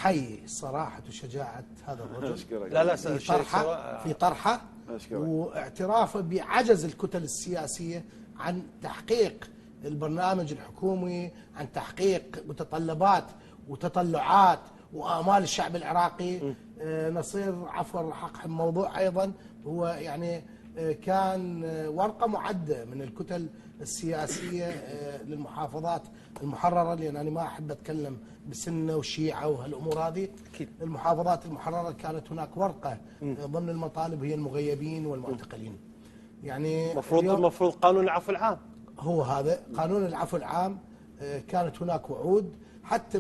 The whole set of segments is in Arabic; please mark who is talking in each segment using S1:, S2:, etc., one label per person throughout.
S1: أحيي صراحة وشجاعة هذا الرجل
S2: لا
S1: في طرحه واعترافه بعجز الكتل السياسية عن تحقيق البرنامج الحكومي، عن تحقيق متطلبات وتطلعات وآمال الشعب العراقي. نصير عفوا راح أقحم موضوع أيضا، هو يعني كان ورقة معدة من الكتل السياسية للمحافظات المحررة، لأن أنا ما أحب أتكلم بسنة وشيعة وهالأمور هذه. المحافظات المحررة كانت هناك ورقة ضمن المطالب هي المغيبين والمعتقلين. يعني
S2: المفروض قانون العفو العام،
S1: هو هذا قانون العفو العام. كانت هناك وعود حتى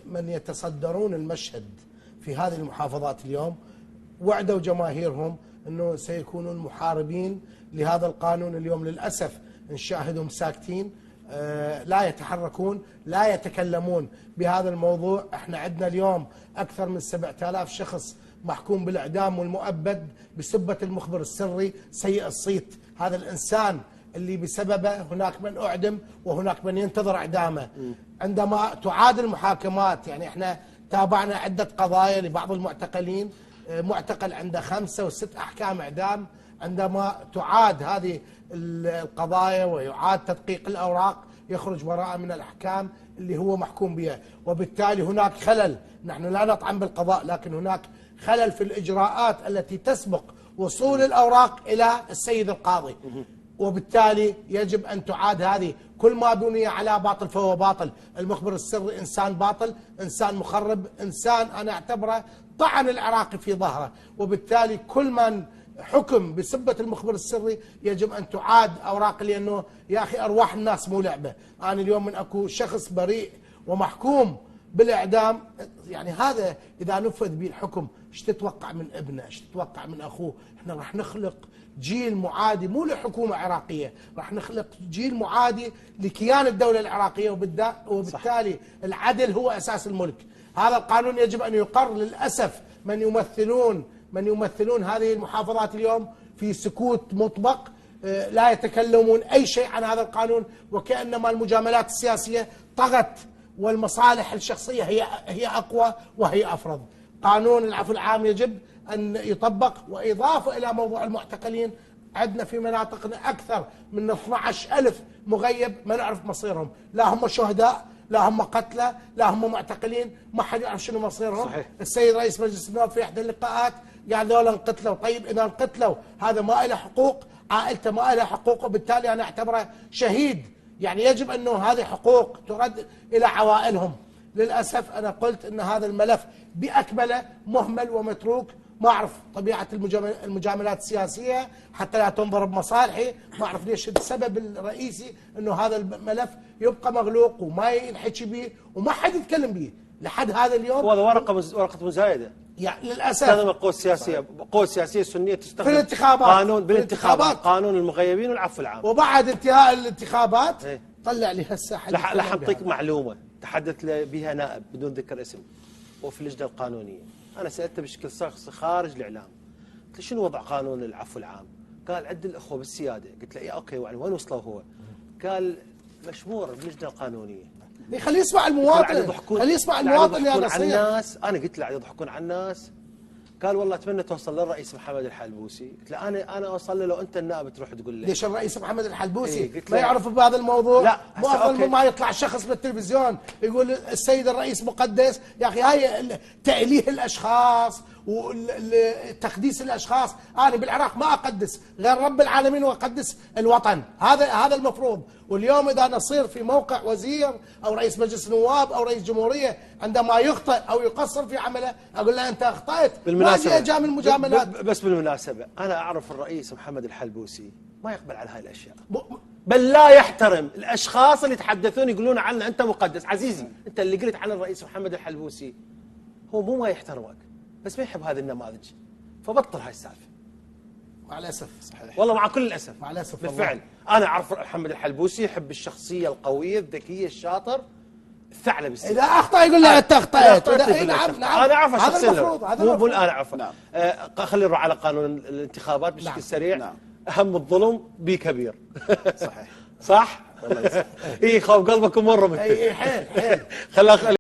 S1: من يتصدرون المشهد في هذه المحافظات اليوم، وعدوا جماهيرهم أنه سيكونون محاربين لهذا القانون. اليوم للأسف نشاهدهم ساكتين، لا يتحركون، لا يتكلمون بهذا الموضوع. احنا عندنا اليوم أكثر من 7000 شخص محكوم بالإعدام والمؤبد بسبة المخبر السري سيء الصيت، هذا الإنسان اللي بسببه هناك من أعدم وهناك من ينتظر إعدامه. عندما تعاد المحاكمات، يعني احنا تابعنا عدة قضايا لبعض المعتقلين، معتقل عنده 5 و6 أحكام إعدام. عندما تعاد هذه القضايا ويعاد تدقيق الأوراق يخرج براءة من الأحكام اللي هو محكوم بها، وبالتالي هناك خلل. نحن لا نطعن بالقضاء، لكن هناك خلل في الإجراءات التي تسبق وصول الأوراق إلى السيد القاضي، وبالتالي يجب أن تعاد هذه. كل ما بني على باطل فهو باطل. المخبر السري إنسان باطل، إنسان مخرب، إنسان أنا أعتبره طعن العراقي في ظهره، وبالتالي كل من حكم بسبة المخبر السري يجب أن تعاد أوراق، لأنه يا أخي أرواح الناس مو لعبة. أنا اليوم من أكو شخص بريء ومحكوم بالإعدام، يعني هذا إذا نفذ به الحكم ايش تتوقع من ابنه، ايش تتوقع من أخوه؟ احنا راح نخلق جيل معادي مو لحكومة عراقية، راح نخلق جيل معادي لكيان الدولة العراقية، وبالتالي العدل هو أساس الملك. هذا القانون يجب أن يقر. للأسف من يمثلون هذه المحافظات اليوم في سكوت مطبق، لا يتكلمون أي شيء عن هذا القانون، وكأنما المجاملات السياسية طغت والمصالح الشخصية هي أقوى وهي أفرض. قانون العفو العام يجب أن يطبق. وإضافة إلى موضوع المعتقلين، عندنا في مناطقنا أكثر من 12,000 مغيب ما نعرف مصيرهم، لا هم شهداء، لا هم قتلى، لا هم معتقلين، ما حد يعرف شنو مصيرهم.
S2: صحيح.
S1: السيد رئيس مجلس النواب في إحدى اللقاءات قال ذولا انقتلوا. طيب إذا انقتلوا هذا ما له حقوق، عائلته ما لها حقوق، وبالتالي أنا أعتبره شهيد. يعني يجب أنه هذه حقوق ترد إلى عوائلهم. للأسف أنا قلت أن هذا الملف بأكمله مهمل ومتروك. ما أعرف طبيعة المجاملات السياسية حتى لا تنضرب مصالحي، ما أعرف ليش السبب الرئيسي أنه هذا الملف يبقى مغلوق وما ينحكي به وما حد يتكلم به لحد هذا اليوم.
S2: وهذا ورقة مزايدة
S1: يعني للأسف
S2: تستخدم القوى السياسية السنية تستخدم
S1: في الانتخابات،
S2: بالانتخابات قانون المغيبين والعفو العام،
S1: وبعد انتهاء الانتخابات طلع لي هسه حد.
S2: راح أعطيك معلومة تحدث بها نائب بدون ذكر اسم وفي اللجنة القانونية. أنا سألته بشكل شخصي خارج الإعلام، قلت له شنو وضع قانون العفو العام؟ قال عد الأخوة بالسيادة. قلت له إيه أوكي، وين وصلوا هو؟ قال مشمور باللجنة القانونية.
S1: خليه يسمع المواطن، خليه يسمع المواطن يا نصير.
S2: الناس أنا قلت له يضحكون على الناس. قال والله أتمنى توصل للرئيس محمد الحلبوسي. قلت له أنا أوصل له، لو أنت النائب تروح تقول له.
S1: ليش الرئيس محمد الحلبوسي ما يعرف بهذا الموضوع؟
S2: لا،
S1: مو أفضل ما يطلع شخص بالتلفزيون يقول السيد الرئيس مقدس؟ يا أخي هاي تأليه الأشخاص وتقديس الأشخاص. أنا بالعراق ما أقدس غير رب العالمين وأقدس الوطن، هذا المفروض. واليوم إذا نصير في موقع وزير أو رئيس مجلس نواب أو رئيس جمهورية عندما يخطئ أو يقصر في عمله أقول له أنت أخطأت.
S2: بالمناسبة
S1: جاء من المجاملات.
S2: بس بالمناسبة أنا أعرف الرئيس محمد الحلبوسي ما يقبل على هاي الأشياء، بل لا يحترم الأشخاص اللي يتحدثون يقولون عنه أنت مقدس. عزيزي أنت اللي قلت عن الرئيس محمد الحلبوسي هو مو ما يحترمك، بس ما يحب هذه النماذج، فبطل هاي السالفة.
S1: مع الأسف. صحيح.
S2: والله مع كل الأسف.
S1: مع الأسف
S2: بالفعل والله. أنا أعرف محمد الحلبوسي يحب الشخصية القوية الذكية الشاطر الثعلب السيد.
S1: إذا أخطأ يقول له أنت أخطأت.
S2: نعم أنا أعرف
S1: هذا المفروض.
S2: مو الآن أعرفه. نعم. خلينا نروح على قانون الانتخابات بشكل
S1: نعم.
S2: سريع.
S1: نعم.
S2: أهم الظلم بي كبير.
S1: صحيح.
S2: صح؟ والله إيه خوف قلبكم مرة.
S1: حيل